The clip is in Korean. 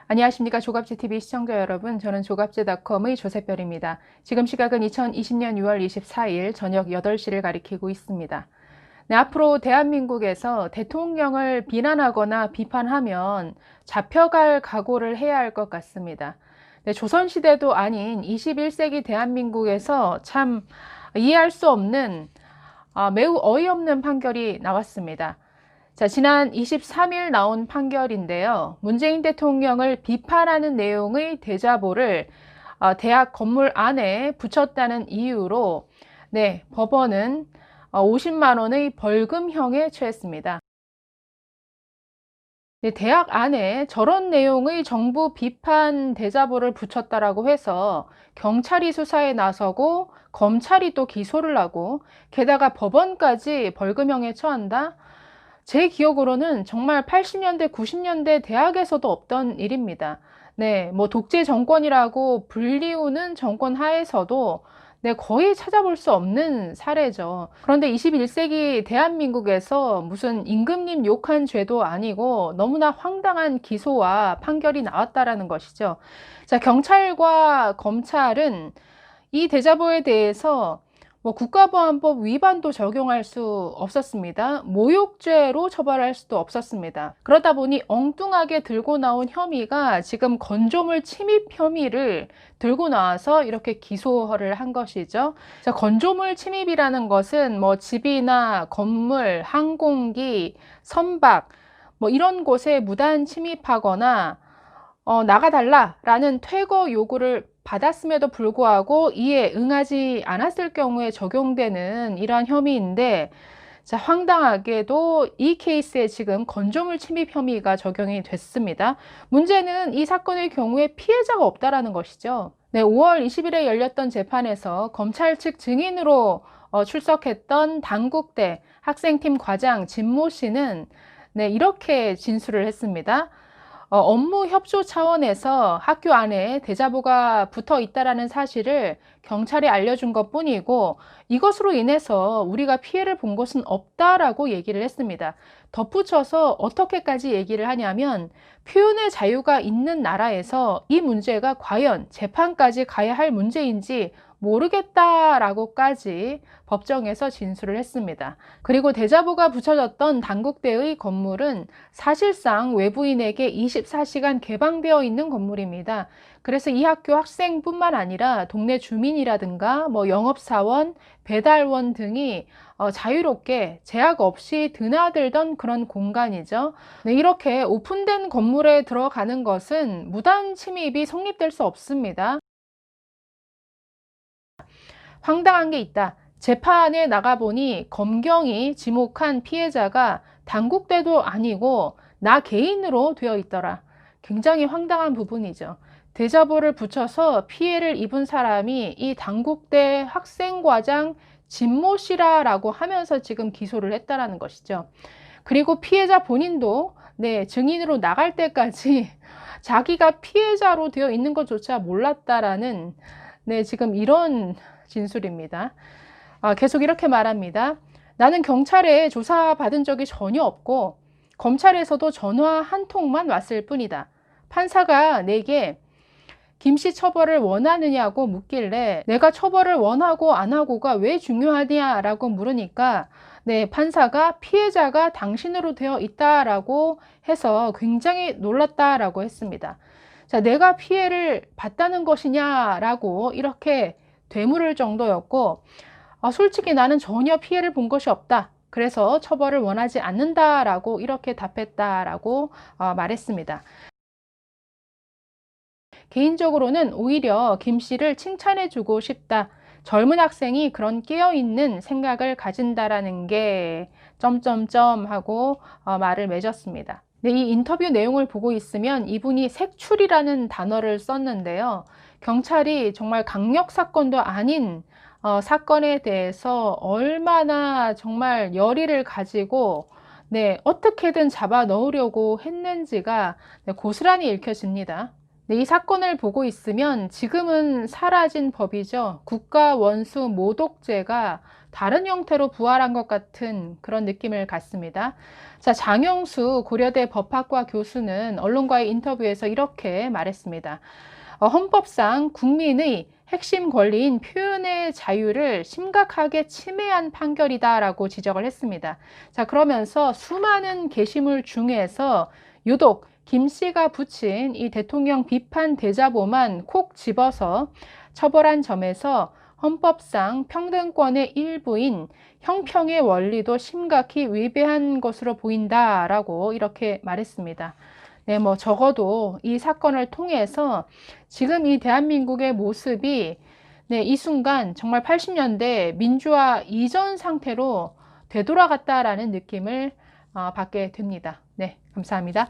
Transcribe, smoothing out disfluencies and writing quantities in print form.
안녕하십니까. 조갑제TV 시청자 여러분. 저는 조갑제닷컴의 조세별입니다. 지금 시각은 2020년 6월 24일 저녁 8시를 가리키고 있습니다. 네, 앞으로 대한민국에서 대통령을 비난하거나 비판하면 잡혀갈 각오를 해야 할 것 같습니다. 네, 조선시대도 아닌 21세기 대한민국에서 참 이해할 수 없는 매우 어이없는 판결이 나왔습니다. 자, 지난 23일 나온 판결인데요. 문재인 대통령을 비판하는 내용의 대자보를 대학 건물 안에 붙였다는 이유로 법원은 50만 원의 벌금형에 처했습니다. 대학 안에 저런 내용의 정부 비판 대자보를 붙였다라고 해서 경찰이 수사에 나서고 검찰이 또 기소를 하고 게다가 법원까지 벌금형에 처한다? 제 기억으로는 정말 80년대, 90년대 대학에서도 없던 일입니다. 뭐 독재 정권이라고 불리우는 정권 하에서도 거의 찾아볼 수 없는 사례죠. 그런데 21세기 대한민국에서 무슨 임금님 욕한 죄도 아니고 너무나 황당한 기소와 판결이 나왔다라는 것이죠. 자, 경찰과 검찰은 이 대자보에 대해서 국가보안법 위반도 적용할 수 없었습니다. 모욕죄로 처벌할 수도 없었습니다. 그러다 보니 엉뚱하게 들고 나온 혐의가 지금 건조물 침입 혐의를 들고 나와서 이렇게 기소를 한 것이죠. 자, 건조물 침입이라는 것은 집이나 건물, 항공기, 선박 이런 곳에 무단 침입하거나 나가달라라는 퇴거 요구를 받았음에도 불구하고 이에 응하지 않았을 경우에 적용되는 이러한 혐의인데, 자, 황당하게도 이 케이스에 지금 건조물 침입 혐의가 적용이 됐습니다. 문제는 이 사건의 경우에 피해자가 없다라는 것이죠. 5월 20일에 열렸던 재판에서 검찰 측 증인으로 출석했던 단국대 학생팀 과장 진모 씨는 이렇게 진술을 했습니다. 업무 협조 차원에서 학교 안에 대자보가 붙어 있다라는 사실을 경찰에 알려준 것 뿐이고 이것으로 인해서 우리가 피해를 본 것은 없다라고 얘기를 했습니다. 덧붙여서 어떻게까지 얘기를 하냐면 표현의 자유가 있는 나라에서 이 문제가 과연 재판까지 가야 할 문제인지 모르겠다라고까지 법정에서 진술을 했습니다. 그리고 대자보가 붙여졌던 단국대의 건물은 사실상 외부인에게 24시간 개방되어 있는 건물입니다. 그래서 이 학교 학생뿐만 아니라 동네 주민이라든가 영업사원, 배달원 등이 자유롭게 제약 없이 드나들던 그런 공간이죠. 이렇게 오픈된 건물에 들어가는 것은 무단 침입이 성립될 수 없습니다. 황당한 게 있다. 재판에 나가보니 검경이 지목한 피해자가 단국대도 아니고 나 개인으로 되어 있더라. 굉장히 황당한 부분이죠. 대자보를 붙여서 피해를 입은 사람이 이 단국대 학생과장 진모 씨라고 하면서 지금 기소를 했다라는 것이죠. 그리고 피해자 본인도 증인으로 나갈 때까지 자기가 피해자로 되어 있는 것조차 몰랐다라는 지금 이런 진술입니다. 계속 이렇게 말합니다. 나는 경찰에 조사받은 적이 전혀 없고 검찰에서도 전화 한 통만 왔을 뿐이다. 판사가 내게 김씨 처벌을 원하느냐고 묻길래 내가 처벌을 원하고 안 하고가 왜 중요하냐라고 물으니까 판사가 피해자가 당신으로 되어 있다라고 해서 굉장히 놀랐다라고 했습니다. 자, 내가 피해를 봤다는 것이냐라고 이렇게 되물을 정도였고 솔직히 나는 전혀 피해를 본 것이 없다. 그래서 처벌을 원하지 않는다라고 이렇게 답했다라고 말했습니다. 개인적으로는 오히려 김 씨를 칭찬해주고 싶다. 젊은 학생이 그런 깨어있는 생각을 가진다라는 게 점점점 하고 말을 맺었습니다. 이 인터뷰 내용을 보고 있으면 이분이 색출이라는 단어를 썼는데요. 경찰이 정말 강력 사건도 아닌 사건에 대해서 얼마나 정말 열의를 가지고 어떻게든 잡아 넣으려고 했는지가 고스란히 읽혀집니다. 이 사건을 보고 있으면 지금은 사라진 법이죠. 국가원수 모독죄가 다른 형태로 부활한 것 같은 그런 느낌을 갖습니다. 자, 장영수 고려대 법학과 교수는 언론과의 인터뷰에서 이렇게 말했습니다. 헌법상 국민의 핵심 권리인 표현의 자유를 심각하게 침해한 판결이다라고 지적을 했습니다. 자, 그러면서 수많은 게시물 중에서 유독 김 씨가 붙인 이 대통령 비판 대자보만 콕 집어서 처벌한 점에서 헌법상 평등권의 일부인 형평의 원리도 심각히 위배한 것으로 보인다라고 이렇게 말했습니다. 네, 뭐 적어도 이 사건을 통해서 지금 이 대한민국의 모습이 네, 이 순간 정말 80년대 민주화 이전 상태로 되돌아갔다라는 느낌을 받게 됩니다. 네, 감사합니다.